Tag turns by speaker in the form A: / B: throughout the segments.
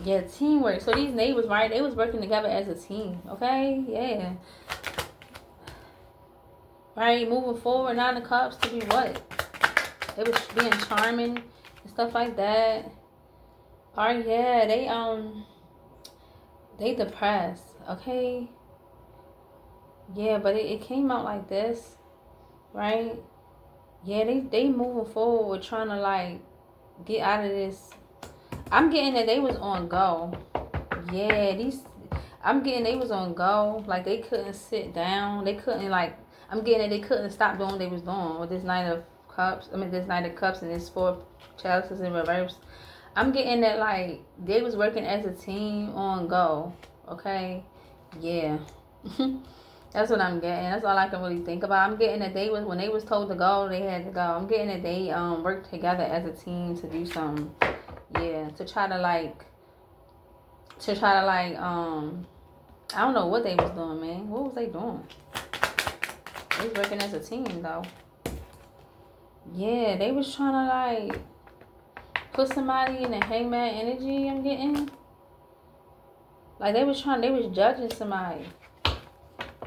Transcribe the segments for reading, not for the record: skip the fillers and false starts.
A: Yeah, teamwork. So these neighbors, right, they was working together as a team. Okay, yeah. Right, moving forward, 9 of Cups to be what? They was being charming and stuff like that. Alright, yeah, they depressed, okay? Yeah, but it came out like this, right? Yeah, they moving forward with trying to like get out of this. I'm getting that they was on go. Yeah, I'm getting they was on go. Like they couldn't sit down. They couldn't like I'm getting that they couldn't stop doing what they was doing with this this Knight of Cups and this 4 chalices in reverse. I'm getting that like they was working as a team on go. Okay? Yeah. That's what I'm getting. That's all I can really think about. I'm getting that when they was told to go, they had to go. I'm getting that they worked together as a team to do something. Yeah, to try to like I don't know what they was doing, man. What was they doing? They was working as a team though. Yeah, they was trying to like put somebody in the hangman energy. I'm getting like they was judging somebody.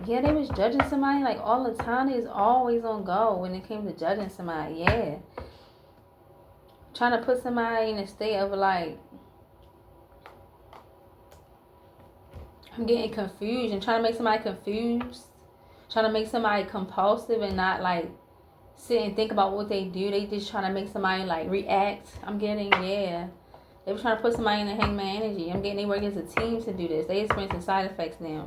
A: Yeah, they was judging somebody like all the time. They was always on go when it came to judging somebody. Yeah, trying to put somebody in a state of like I'm getting confused and trying to make somebody confused, trying to make somebody compulsive and not like sit and think about what they do. They just trying to make somebody like react. I'm getting, yeah. They were trying to put somebody in the hangman energy. I'm getting they work as a team to do this. They experiencing side effects now.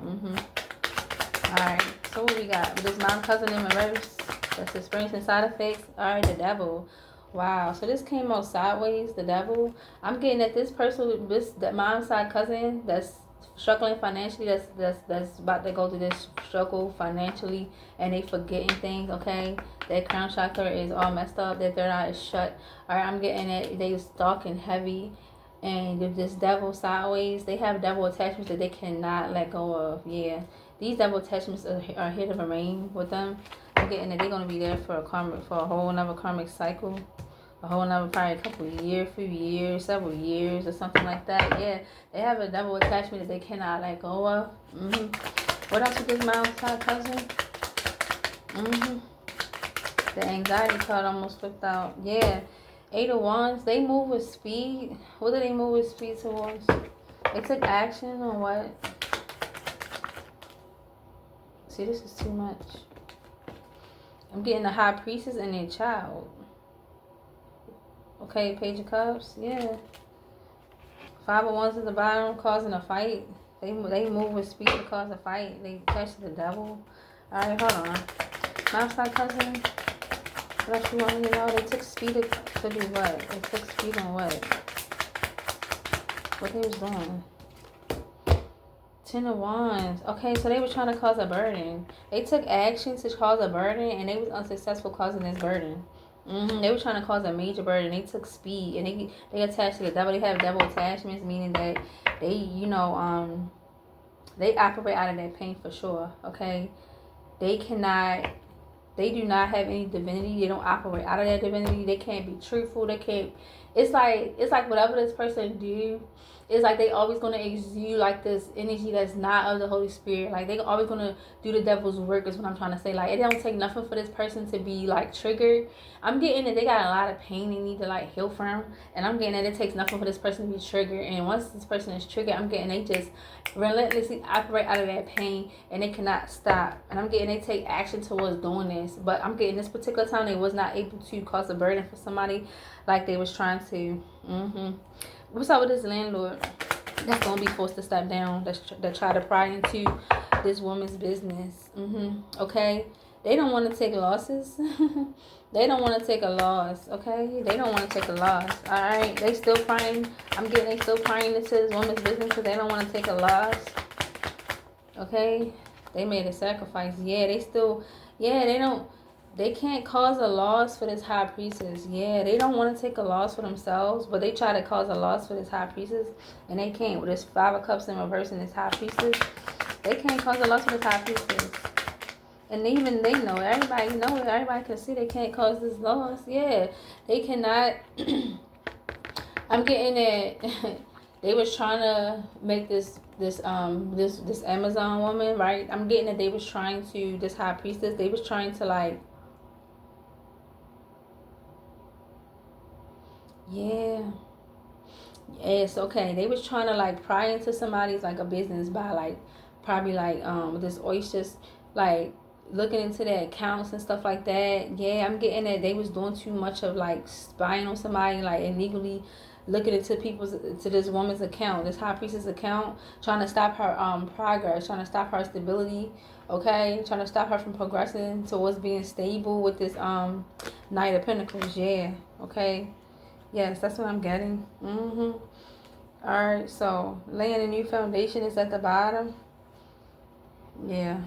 A: Alright, so what we got? With this mom cousin in reverse that's experiencing side effects. Alright, the devil. Wow, so this came out sideways, the devil. I'm getting that this person, that mom's side cousin that's struggling financially, that's about to go through this struggle financially, and they forgetting things, okay? Their crown chakra is all messed up, their third eye is shut. Alright, I'm getting it, they stalking heavy, and if this devil sideways, they have devil attachments that they cannot let go of. Yeah, these devil attachments are here to remain with them. I'm getting that they're going to be there for a whole another karmic cycle. A whole another probably a couple of years, few years, several years or something like that. Yeah, they have a double attachment that they cannot let go of. What else with this mom's side cousin? The anxiety card almost flipped out. Yeah, 8 of Wands. They move with speed. What do they move with speed towards? They took action on what? See, this is too much. I'm getting the High Priestess and their child. Okay, Page of Cups, yeah. 5 of Wands at the bottom, causing a fight. They move with speed to cause a fight. They touch the devil. Alright, hold on. Mom's side cousin. What else you want me to know? They took speed to do what? They took speed on what? What they was doing? 10 of Wands. Okay, so they were trying to cause a burden. They took action to cause a burden, and they was unsuccessful causing this burden. They were trying to cause a major burden. They took speed and they attached to the devil. They have devil attachments, meaning that they, they operate out of that pain for sure. Okay, they do not have any divinity. They don't operate out of that divinity. They can't be truthful. They can't. It's like whatever this person do. It's like they always gonna exude like this energy that's not of the Holy Spirit. Like they always gonna do the devil's work is what I'm trying to say. Like it don't take nothing for this person to be like triggered. I'm getting that they got a lot of pain they need to like heal from, and I'm getting that it takes nothing for this person to be triggered. And once this person is triggered, I'm getting they just relentlessly operate out of that pain and they cannot stop. And I'm getting they take action towards doing this. But I'm getting this particular time they was not able to cause a burden for somebody like they was trying to. What's up with this landlord that's gonna be forced to step down, that try to pry into this woman's business? Okay, they don't want to take losses. They don't want to take a loss. Okay, they don't want to take a loss. All right, they still prying. I'm getting they still prying into this woman's business because they don't want to take a loss. Okay, they made a sacrifice. Yeah, they can't cause a loss for this High Priestess. Yeah, they don't want to take a loss for themselves, but they try to cause a loss for this High Priestess, and they can't. With this 5 of Cups in reverse and this High Priestess, they can't cause a loss for this High Priestess. And even they know, everybody can see they can't cause this loss. Yeah, they cannot. I'm getting it. They was trying to make this Amazon woman, right? I'm getting that they was trying to, this high priestess, they was trying to like, yeah. Yes, okay. They was trying to like pry into somebody's like a business by like probably like this oysters, like looking into their accounts and stuff like that. Yeah, I'm getting that they was doing too much of like spying on somebody, like illegally looking into this woman's account, this high priestess account, trying to stop her progress, trying to stop her stability, okay, trying to stop her from progressing towards being stable with this Knight of Pentacles. Yeah, okay. Yes, that's what I'm getting. Alright, so laying a new foundation is at the bottom. Yeah.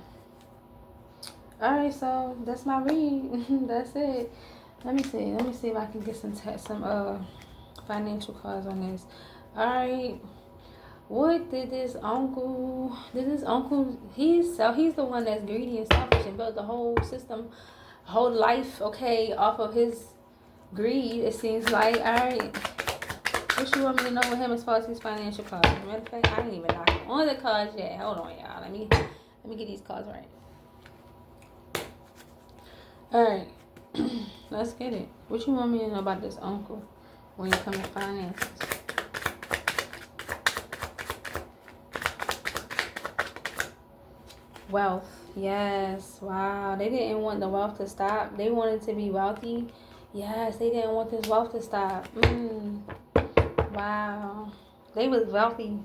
A: Alright, so that's my read. That's it. Let me see. Let me see if I can get some financial cards on this. Alright. What did this uncle he's the one that's greedy and selfish and built the whole system, whole life, okay, off of his greed, it seems like. Alright. What you want me to know with him as far as his financial cards? Matter of fact, I ain't even knocked on the cards yet. Hold on, y'all. Let me get these cards right. Alright. Let's get it. What you want me to know about this uncle when you come to finances? Wealth. Yes. Wow. They didn't want the wealth to stop. They wanted to be wealthy. Yes, they didn't want this wealth to stop. Wow. They was wealthy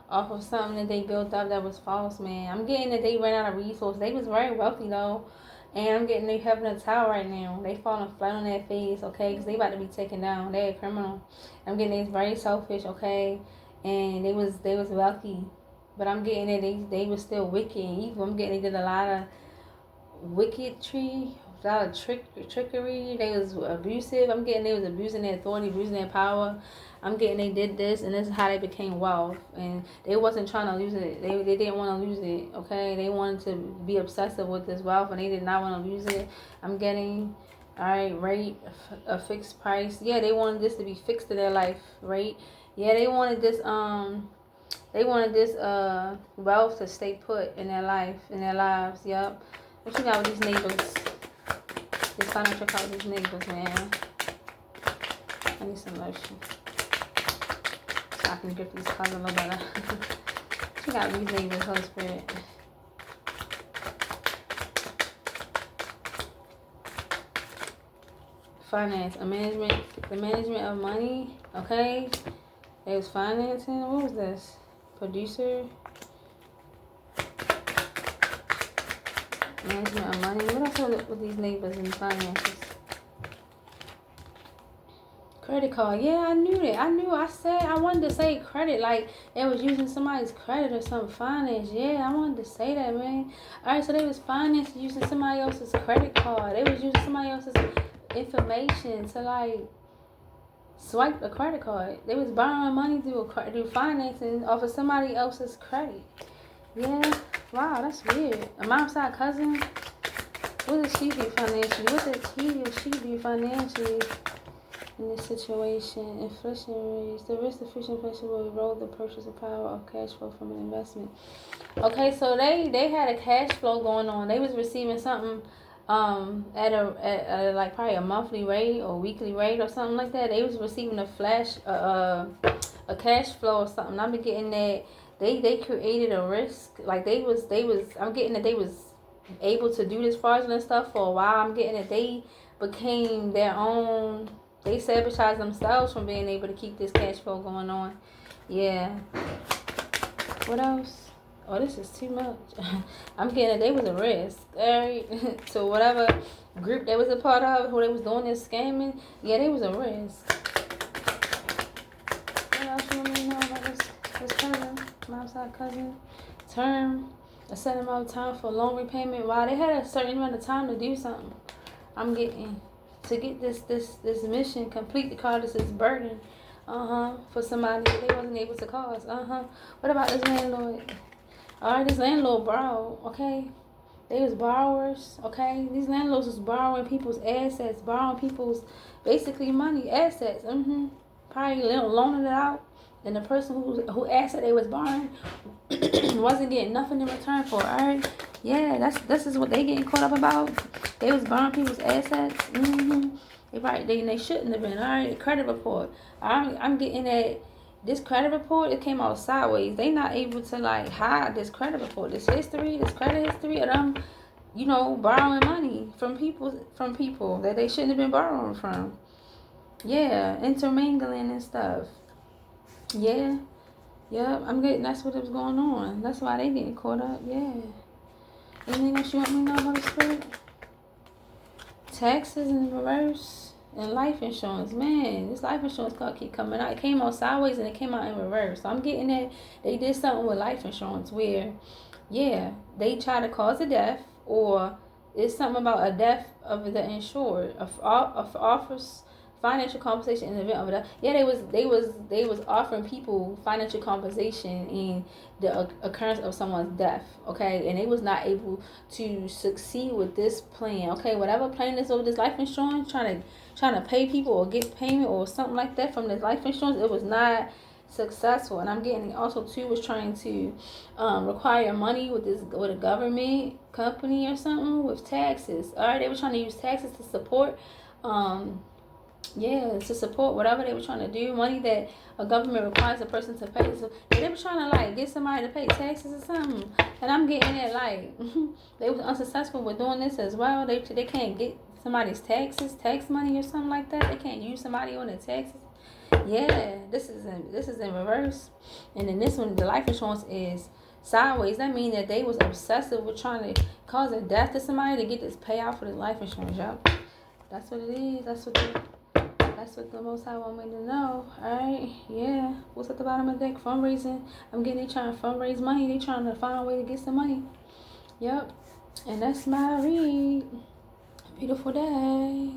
A: off of something that they built up that was false, man. I'm getting that they ran out of resources. They was very wealthy, though. And I'm getting they having a tower right now. They falling flat on their face, okay? Because they about to be taken down. They a criminal. I'm getting they very selfish, okay? And they was wealthy. But I'm getting that they was still wicked and evil. I'm getting they did a lot of wickedry, a lot of trickery. They was abusive. I'm getting they was abusing their authority, abusing their power. I'm getting they did this, and this is how they became wealth. And they wasn't trying to lose it. They didn't want to lose it, okay? They wanted to be obsessive with this wealth, and they did not want to lose it. I'm getting, all right, rate, a fixed price. Yeah, they wanted this to be fixed to their life, right? Yeah, they wanted this wealth to stay put in their life, in their lives. Yep. What you got with these neighbors? This financial card with these neighbors, man. I need some lotion so I can grip these cards a little better. What you got with these neighbors, Holy Spirit? Finance, the management of money. Okay. They was financing. What was this? Producer. Management of money. What else with these neighbors and finances? Credit card. Yeah, I knew that. I wanted to say credit, like they was using somebody's credit or some finance. Yeah, I wanted to say that, man. Alright, so they was financing using somebody else's credit card. They was using somebody else's information to like swipe a credit card. They was borrowing money through financing off of somebody else's credit. Yeah. Wow, that's weird. A mom's side cousin. What does she do financially? What does he or she do financially in this situation? Inflation rates. The risk of future inflation will erode the purchasing power of cash flow from an investment. Okay, so they had a cash flow going on. They was receiving something at a like probably a monthly rate or weekly rate or something like that. They was receiving a cash flow or something. I've been getting that they created a risk. Like they was I'm getting that they was able to do this fraudulent stuff for a while. I'm getting that they became their own. They sabotaged themselves from being able to keep this cash flow going on. Yeah. What else? Oh, this is too much. I'm getting that they was a risk. Alright. So whatever group they was a part of, who they was doing this scamming, yeah, they was a risk. What else you want me to know about this cousin? My outside cousin. Term. A certain amount of time for loan repayment. Wow, they had a certain amount of time to do something. I'm getting to get this mission complete. The card is this burden. For somebody that they wasn't able to cause. What about this landlord? Alright, this landlord borrowed, okay? They was borrowers, okay? These landlords was borrowing people's assets, borrowing people's basically money, assets. Probably loaning it out And the person who asked that they was borrowing wasn't getting nothing in return for it. All right. Yeah, this is what they getting caught up about. They was borrowing people's assets. They shouldn't have been. All right. Credit report. I'm getting that. This credit report, it came out sideways. They not able to like hide this credit report, this credit history of them, borrowing money from people that they shouldn't have been borrowing from. Yeah, intermingling and stuff. Yeah. I'm getting, that's what was going on. That's why they getting caught up. Yeah. Anything else you want me to know about the spirit? Taxes in reverse. And life insurance, man, this life insurance card keep coming out. It came out sideways and it came out in reverse. So I'm getting that they did something with life insurance where, yeah, they try to cause a death, or it's something about a death of the insured, of offers financial compensation in the event of a death. Yeah, they was offering people financial compensation in the occurrence of someone's death. Okay, and they was not able to succeed with this plan. Okay, whatever plan is over this life insurance, trying to pay people or get payment or something like that from this life insurance, it was not successful. And I'm getting also too was trying to require money with a government company or something with taxes. All right, they were trying to use taxes to support to support whatever they were trying to do. Money that a government requires a person to pay. So they were trying to like get somebody to pay taxes or something. And I'm getting it like they was unsuccessful with doing this as well. They can't get somebody's tax money or something like that. They can't use somebody on their taxes. Yeah, this is in reverse. And then this one, the life insurance is sideways. That means that they was obsessive with trying to cause a death to somebody to get this payout for this life insurance. Yep. That's what it is. That's what the Most High want me to know. Alright, yeah. What's at the bottom of the deck? Fundraising. I'm getting, they trying to fundraise money. They trying to find a way to get some money. Yep. And that's my read. Beautiful day.